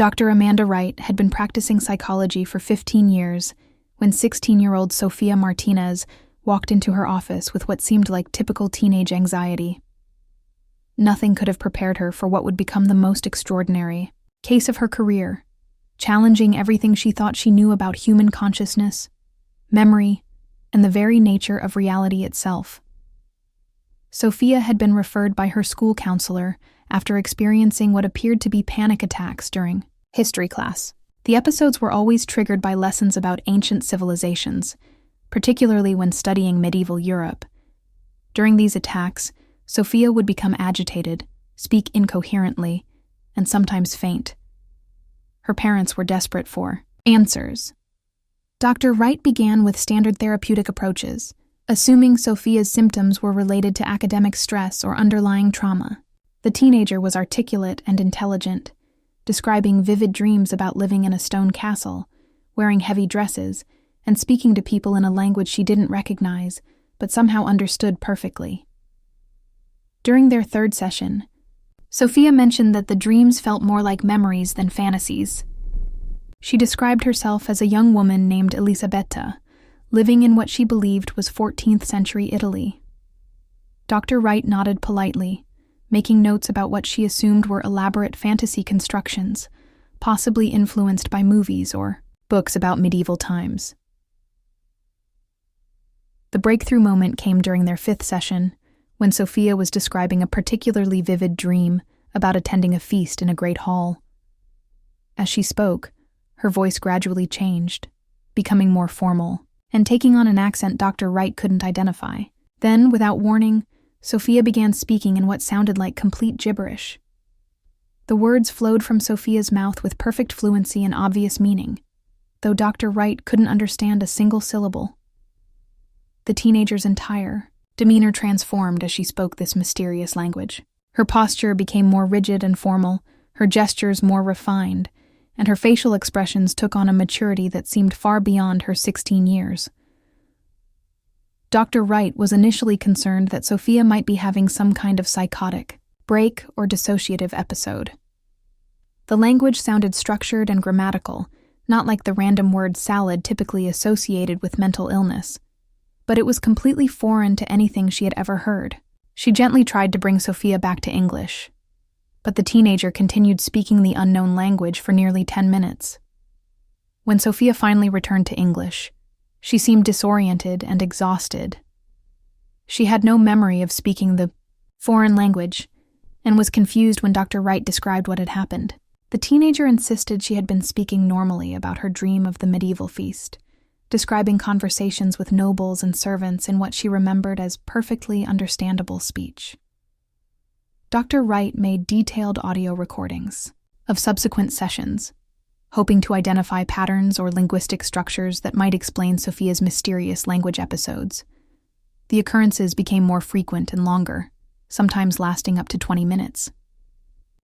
Dr. Amanda Wright had been practicing psychology for 15 years when 16-year-old Sophia Martinez walked into her office with what seemed like typical teenage anxiety. Nothing could have prepared her for what would become the most extraordinary case of her career, challenging everything she thought she knew about human consciousness, memory, and the very nature of reality itself. Sophia had been referred by her school counselor after experiencing what appeared to be panic attacks during history class. The episodes were always triggered by lessons about ancient civilizations, particularly when studying medieval Europe. During these attacks, Sophia would become agitated, speak incoherently, and sometimes faint. Her parents were desperate for answers. Dr. Wright began with standard therapeutic approaches, assuming Sophia's symptoms were related to academic stress or underlying trauma. The teenager was articulate and intelligent, describing vivid dreams about living in a stone castle, wearing heavy dresses, and speaking to people in a language she didn't recognize, but somehow understood perfectly. During their third session, Sophia mentioned that the dreams felt more like memories than fantasies. She described herself as a young woman named Elisabetta, living in what she believed was 14th century Italy. Dr. Wright nodded politely, making notes about what she assumed were elaborate fantasy constructions, possibly influenced by movies or books about medieval times. The breakthrough moment came during their fifth session, when Sophia was describing a particularly vivid dream about attending a feast in a great hall. As she spoke, her voice gradually changed, becoming more formal, and taking on an accent Dr. Wright couldn't identify. Then, without warning, Sophia began speaking in what sounded like complete gibberish. The words flowed from Sophia's mouth with perfect fluency and obvious meaning, though Dr. Wright couldn't understand a single syllable. The teenager's entire demeanor transformed as she spoke this mysterious language. Her posture became more rigid and formal, her gestures more refined, and her facial expressions took on a maturity that seemed far beyond her 16 years. Dr. Wright was initially concerned that Sophia might be having some kind of psychotic break or dissociative episode. The language sounded structured and grammatical, not like the random word salad typically associated with mental illness, but it was completely foreign to anything she had ever heard. She gently tried to bring Sophia back to English, but the teenager continued speaking the unknown language for nearly 10 minutes. When Sophia finally returned to English, she seemed disoriented and exhausted. She had no memory of speaking the foreign language and was confused when Dr. Wright described what had happened. The teenager insisted she had been speaking normally about her dream of the medieval feast, describing conversations with nobles and servants in what she remembered as perfectly understandable speech. Dr. Wright made detailed audio recordings of subsequent sessions, hoping to identify patterns or linguistic structures that might explain Sophia's mysterious language episodes. The occurrences became more frequent and longer, sometimes lasting up to 20 minutes.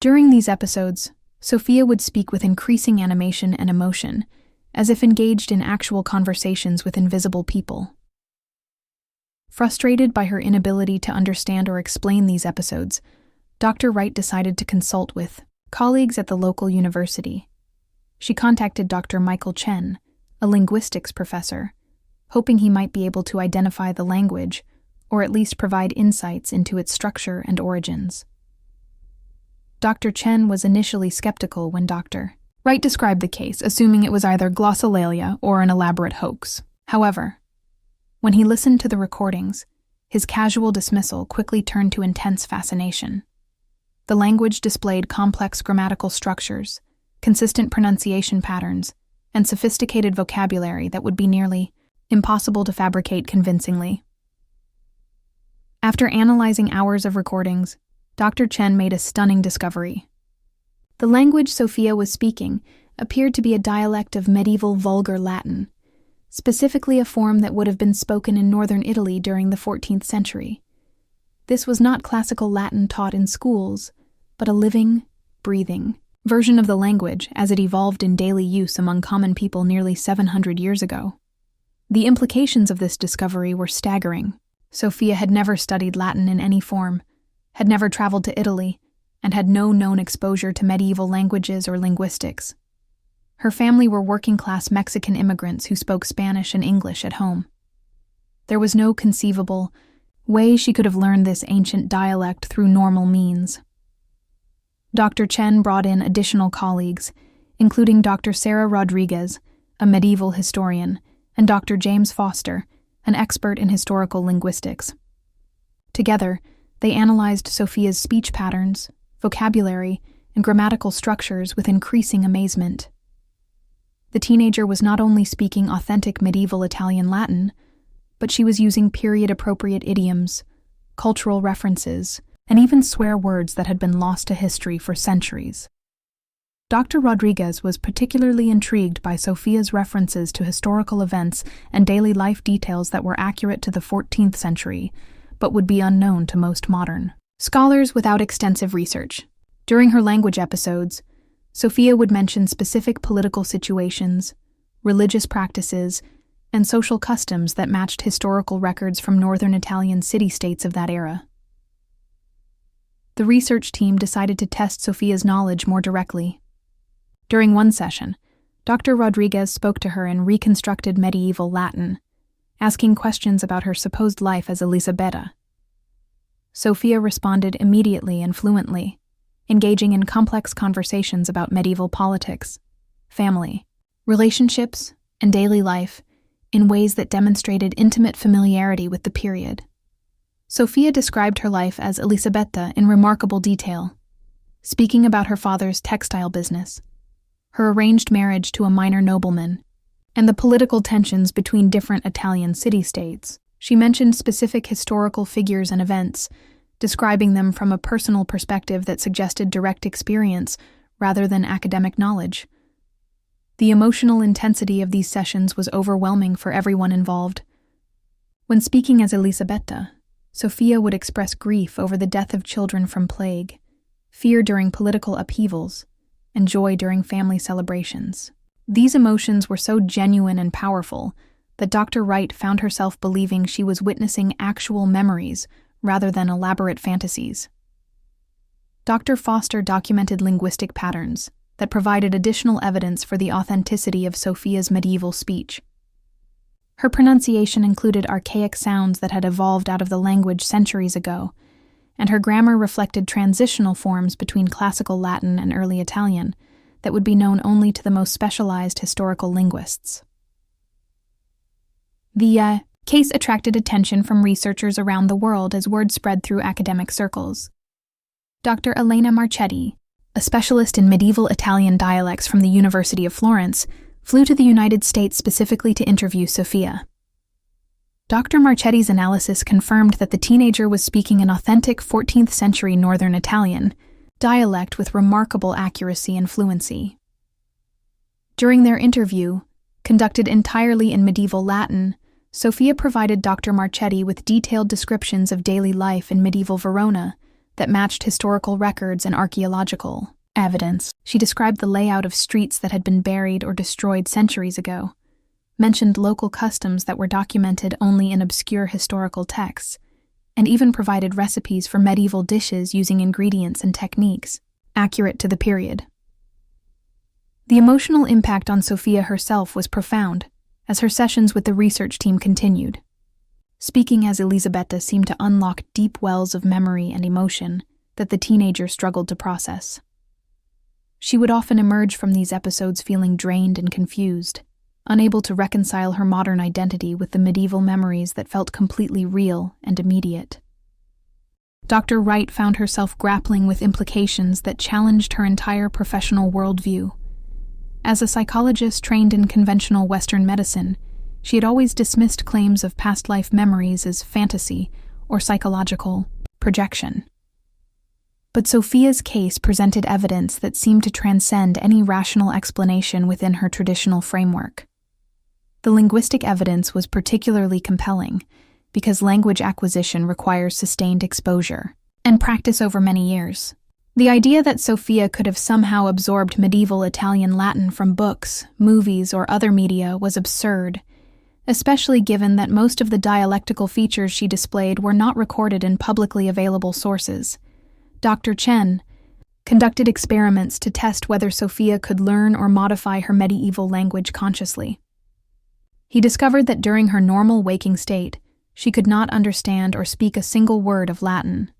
During these episodes, Sophia would speak with increasing animation and emotion, as if engaged in actual conversations with invisible people. Frustrated by her inability to understand or explain these episodes, Dr. Wright decided to consult with colleagues at the local university. She contacted Dr. Michael Chen, a linguistics professor, hoping he might be able to identify the language or at least provide insights into its structure and origins. Dr. Chen was initially skeptical when Dr. Wright described the case, assuming it was either glossolalia or an elaborate hoax. However, when he listened to the recordings, his casual dismissal quickly turned to intense fascination. The language displayed complex grammatical structures, consistent pronunciation patterns, and sophisticated vocabulary that would be nearly impossible to fabricate convincingly. After analyzing hours of recordings, Dr. Chen made a stunning discovery. The language Sophia was speaking appeared to be a dialect of medieval Vulgar Latin, specifically a form that would have been spoken in northern Italy during the 14th century. This was not classical Latin taught in schools, but a living, breathing version of the language as it evolved in daily use among common people nearly 700 years ago. The implications of this discovery were staggering. Sophia had never studied Latin in any form, had never traveled to Italy, and had no known exposure to medieval languages or linguistics. Her family were working-class Mexican immigrants who spoke Spanish and English at home. There was no conceivable way she could have learned this ancient dialect through normal means. Dr. Chen brought in additional colleagues, including Dr. Sarah Rodriguez, a medieval historian, and Dr. James Foster, an expert in historical linguistics. Together, they analyzed Sophia's speech patterns, vocabulary, and grammatical structures with increasing amazement. The teenager was not only speaking authentic medieval Italian Latin, but she was using period-appropriate idioms, cultural references, and even swear words that had been lost to history for centuries. Dr. Rodriguez was particularly intrigued by Sophia's references to historical events and daily life details that were accurate to the 14th century, but would be unknown to most modern scholars without extensive research. During her language episodes, Sophia would mention specific political situations, religious practices, and social customs that matched historical records from northern Italian city-states of that era. The research team decided to test Sophia's knowledge more directly. During one session, Dr. Rodriguez spoke to her in reconstructed medieval Latin, asking questions about her supposed life as Elisabetta. Sophia responded immediately and fluently, engaging in complex conversations about medieval politics, family, relationships, and daily life in ways that demonstrated intimate familiarity with the period. Sophia described her life as Elisabetta in remarkable detail, speaking about her father's textile business, her arranged marriage to a minor nobleman, and the political tensions between different Italian city-states. She mentioned specific historical figures and events, describing them from a personal perspective that suggested direct experience rather than academic knowledge. The emotional intensity of these sessions was overwhelming for everyone involved. When speaking as Elisabetta, Sophia would express grief over the death of children from plague, fear during political upheavals, and joy during family celebrations. These emotions were so genuine and powerful that Dr. Wright found herself believing she was witnessing actual memories rather than elaborate fantasies. Dr. Foster documented linguistic patterns that provided additional evidence for the authenticity of Sophia's medieval speech. Her pronunciation included archaic sounds that had evolved out of the language centuries ago, and her grammar reflected transitional forms between classical Latin and early Italian that would be known only to the most specialized historical linguists. The case attracted attention from researchers around the world as word spread through academic circles. Dr. Elena Marchetti, a specialist in medieval Italian dialects from the University of Florence, flew to the United States specifically to interview Sophia. Dr. Marchetti's analysis confirmed that the teenager was speaking an authentic 14th century Northern Italian dialect with remarkable accuracy and fluency. During their interview, conducted entirely in medieval Latin, Sophia provided Dr. Marchetti with detailed descriptions of daily life in medieval Verona that matched historical records and archaeological evidence. She described the layout of streets that had been buried or destroyed centuries ago, mentioned local customs that were documented only in obscure historical texts, and even provided recipes for medieval dishes using ingredients and techniques accurate to the period. The emotional impact on Sophia herself was profound as her sessions with the research team continued. Speaking as Elisabetta seemed to unlock deep wells of memory and emotion that the teenager struggled to process. She would often emerge from these episodes feeling drained and confused, unable to reconcile her modern identity with the medieval memories that felt completely real and immediate. Dr. Wright found herself grappling with implications that challenged her entire professional worldview. As a psychologist trained in conventional Western medicine, she had always dismissed claims of past life memories as fantasy or psychological projection. But Sophia's case presented evidence that seemed to transcend any rational explanation within her traditional framework. The linguistic evidence was particularly compelling because language acquisition requires sustained exposure and practice over many years. The idea that Sophia could have somehow absorbed medieval Italian Latin from books, movies, or other media was absurd, especially given that most of the dialectical features she displayed were not recorded in publicly available sources. Dr. Chen, conducted experiments to test whether Sophia could learn or modify her medieval language consciously. He discovered that during her normal waking state, she could not understand or speak a single word of Latin.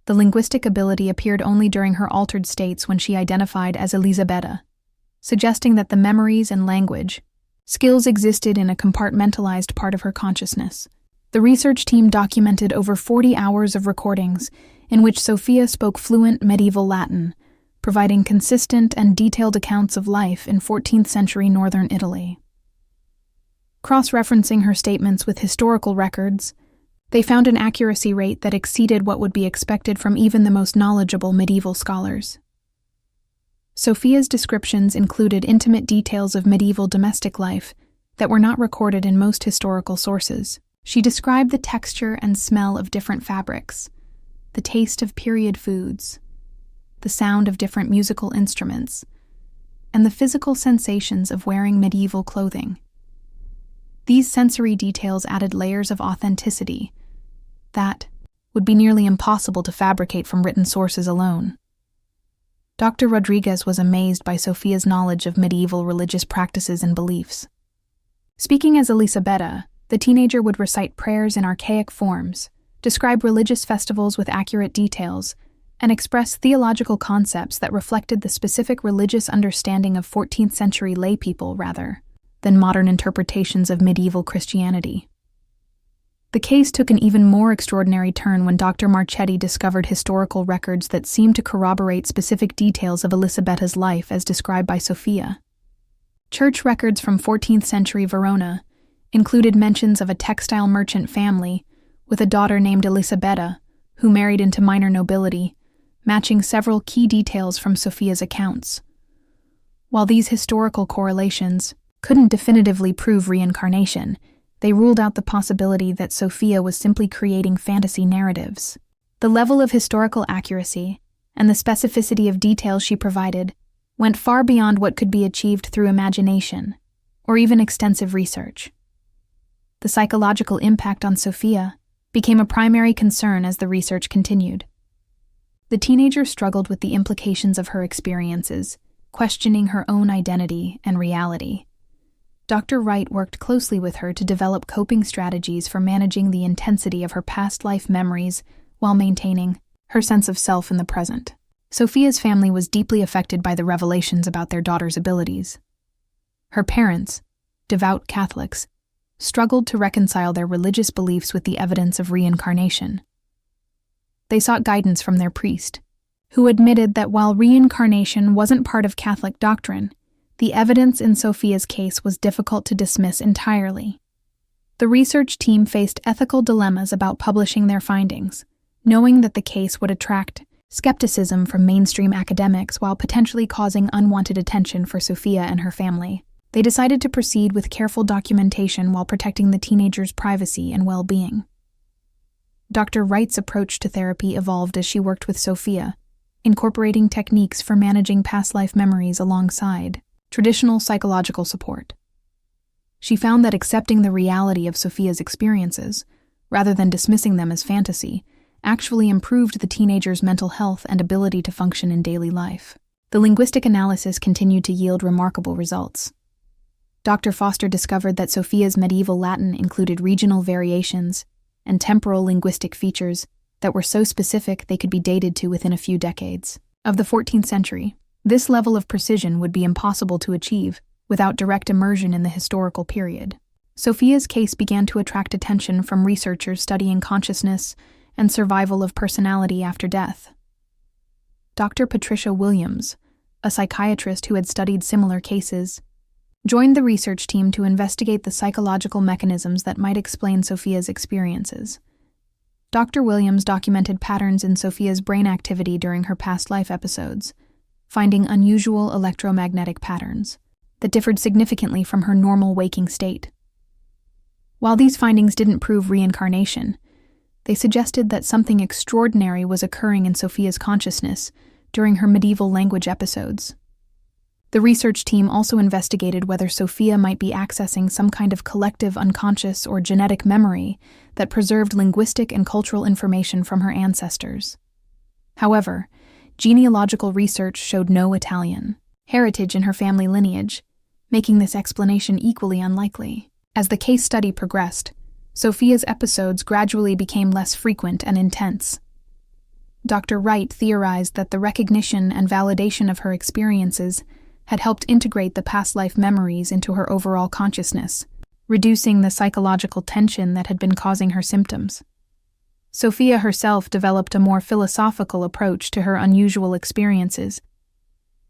The linguistic ability appeared only during her altered states when she identified as Elisabetta, suggesting that the memories and language skills existed in a compartmentalized part of her consciousness. The research team documented over 40 hours of recordings in which Sophia spoke fluent medieval Latin, providing consistent and detailed accounts of life in 14th century northern Italy. Cross-referencing her statements with historical records, they found an accuracy rate that exceeded what would be expected from even the most knowledgeable medieval scholars. Sophia's descriptions included intimate details of medieval domestic life that were not recorded in most historical sources. She described the texture and smell of different fabrics, the taste of period foods, the sound of different musical instruments, and the physical sensations of wearing medieval clothing. These sensory details added layers of authenticity that would be nearly impossible to fabricate from written sources alone. Dr. Rodriguez was amazed by Sophia's knowledge of medieval religious practices and beliefs. Speaking as Elisabetta, the teenager would recite prayers in archaic forms, describe religious festivals with accurate details, and express theological concepts that reflected the specific religious understanding of 14th century laypeople rather than modern interpretations of medieval Christianity. The case took an even more extraordinary turn when Dr. Marchetti discovered historical records that seemed to corroborate specific details of Elisabetta's life as described by Sophia. Church records from 14th century Verona included mentions of a textile merchant family with a daughter named Elisabetta, who married into minor nobility, matching several key details from Sophia's accounts. While these historical correlations couldn't definitively prove reincarnation, they ruled out the possibility that Sophia was simply creating fantasy narratives. The level of historical accuracy and the specificity of details she provided went far beyond what could be achieved through imagination or even extensive research. The psychological impact on Sophia became a primary concern as the research continued. The teenager struggled with the implications of her experiences, questioning her own identity and reality. Dr. Wright worked closely with her to develop coping strategies for managing the intensity of her past life memories while maintaining her sense of self in the present. Sophia's family was deeply affected by the revelations about their daughter's abilities. Her parents, devout Catholics, struggled to reconcile their religious beliefs with the evidence of reincarnation. They sought guidance from their priest, who admitted that while reincarnation wasn't part of Catholic doctrine, the evidence in Sophia's case was difficult to dismiss entirely. The research team faced ethical dilemmas about publishing their findings, knowing that the case would attract skepticism from mainstream academics while potentially causing unwanted attention for Sophia and her family. They decided to proceed with careful documentation while protecting the teenager's privacy and well-being. Dr. Wright's approach to therapy evolved as she worked with Sophia, incorporating techniques for managing past life memories alongside traditional psychological support. She found that accepting the reality of Sophia's experiences, rather than dismissing them as fantasy, actually improved the teenager's mental health and ability to function in daily life. The linguistic analysis continued to yield remarkable results. Dr. Foster discovered that Sophia's medieval Latin included regional variations and temporal linguistic features that were so specific they could be dated to within a few decades of the 14th century. This level of precision would be impossible to achieve without direct immersion in the historical period. Sophia's case began to attract attention from researchers studying consciousness and survival of personality after death. Dr. Patricia Williams, a psychiatrist who had studied similar cases, joined the research team to investigate the psychological mechanisms that might explain Sophia's experiences. Dr. Williams documented patterns in Sophia's brain activity during her past life episodes, finding unusual electromagnetic patterns that differed significantly from her normal waking state. While these findings didn't prove reincarnation, they suggested that something extraordinary was occurring in Sophia's consciousness during her medieval language episodes. The research team also investigated whether Sophia might be accessing some kind of collective unconscious or genetic memory that preserved linguistic and cultural information from her ancestors. However, Genealogical research showed no Italian heritage in her family lineage, making this explanation equally unlikely. As the case study progressed, Sophia's episodes gradually became less frequent and intense. Dr. Wright theorized that the recognition and validation of her experiences had helped integrate the past life memories into her overall consciousness, reducing the psychological tension that had been causing her symptoms. Sophia herself developed a more philosophical approach to her unusual experiences,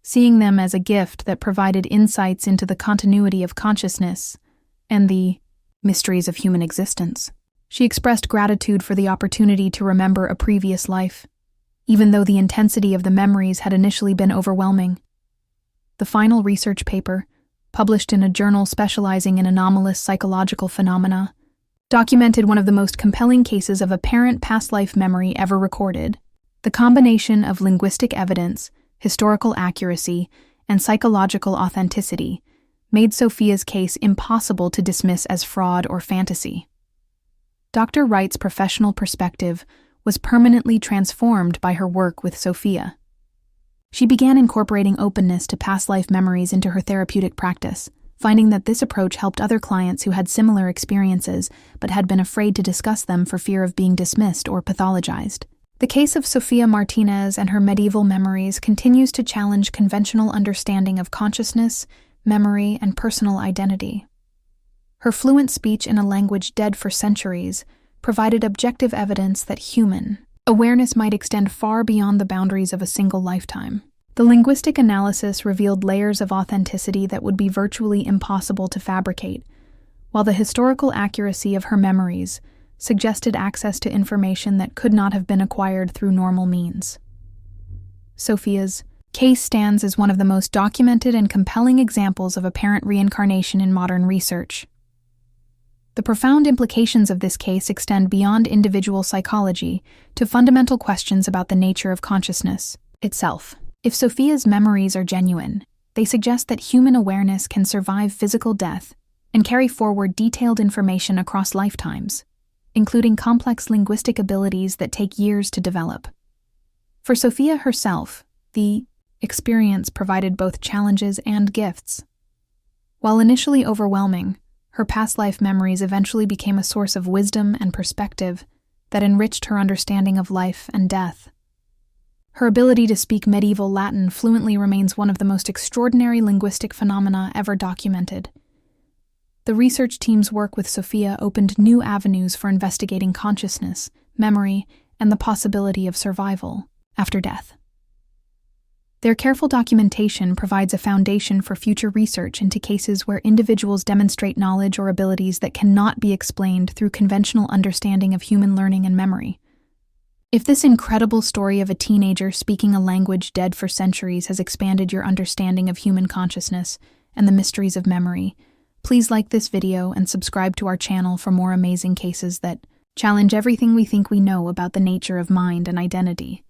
seeing them as a gift that provided insights into the continuity of consciousness and the mysteries of human existence. She expressed gratitude for the opportunity to remember a previous life, even though the intensity of the memories had initially been overwhelming. The final research paper, published in a journal specializing in anomalous psychological phenomena, documented one of the most compelling cases of apparent past life memory ever recorded. The combination of linguistic evidence, historical accuracy, and psychological authenticity made Sophia's case impossible to dismiss as fraud or fantasy. Dr. Wright's professional perspective was permanently transformed by her work with Sophia. She began incorporating openness to past life memories into her therapeutic practice, finding that this approach helped other clients who had similar experiences but had been afraid to discuss them for fear of being dismissed or pathologized. The case of Sophia Martinez and her medieval memories continues to challenge conventional understanding of consciousness, memory, and personal identity. Her fluent speech in a language dead for centuries provided objective evidence that human awareness might extend far beyond the boundaries of a single lifetime. The linguistic analysis revealed layers of authenticity that would be virtually impossible to fabricate, while the historical accuracy of her memories suggested access to information that could not have been acquired through normal means. Sophia's case stands as one of the most documented and compelling examples of apparent reincarnation in modern research. The profound implications of this case extend beyond individual psychology to fundamental questions about the nature of consciousness itself. If Sophia's memories are genuine, they suggest that human awareness can survive physical death and carry forward detailed information across lifetimes, including complex linguistic abilities that take years to develop. For Sophia herself, the experience provided both challenges and gifts. While initially overwhelming, her past life memories eventually became a source of wisdom and perspective that enriched her understanding of life and death. Her ability to speak medieval Latin fluently remains one of the most extraordinary linguistic phenomena ever documented. The research team's work with Sophia opened new avenues for investigating consciousness, memory, and the possibility of survival after death. Their careful documentation provides a foundation for future research into cases where individuals demonstrate knowledge or abilities that cannot be explained through conventional understanding of human learning and memory. If this incredible story of a teenager speaking a language dead for centuries has expanded your understanding of human consciousness and the mysteries of memory, please like this video and subscribe to our channel for more amazing cases that challenge everything we think we know about the nature of mind and identity.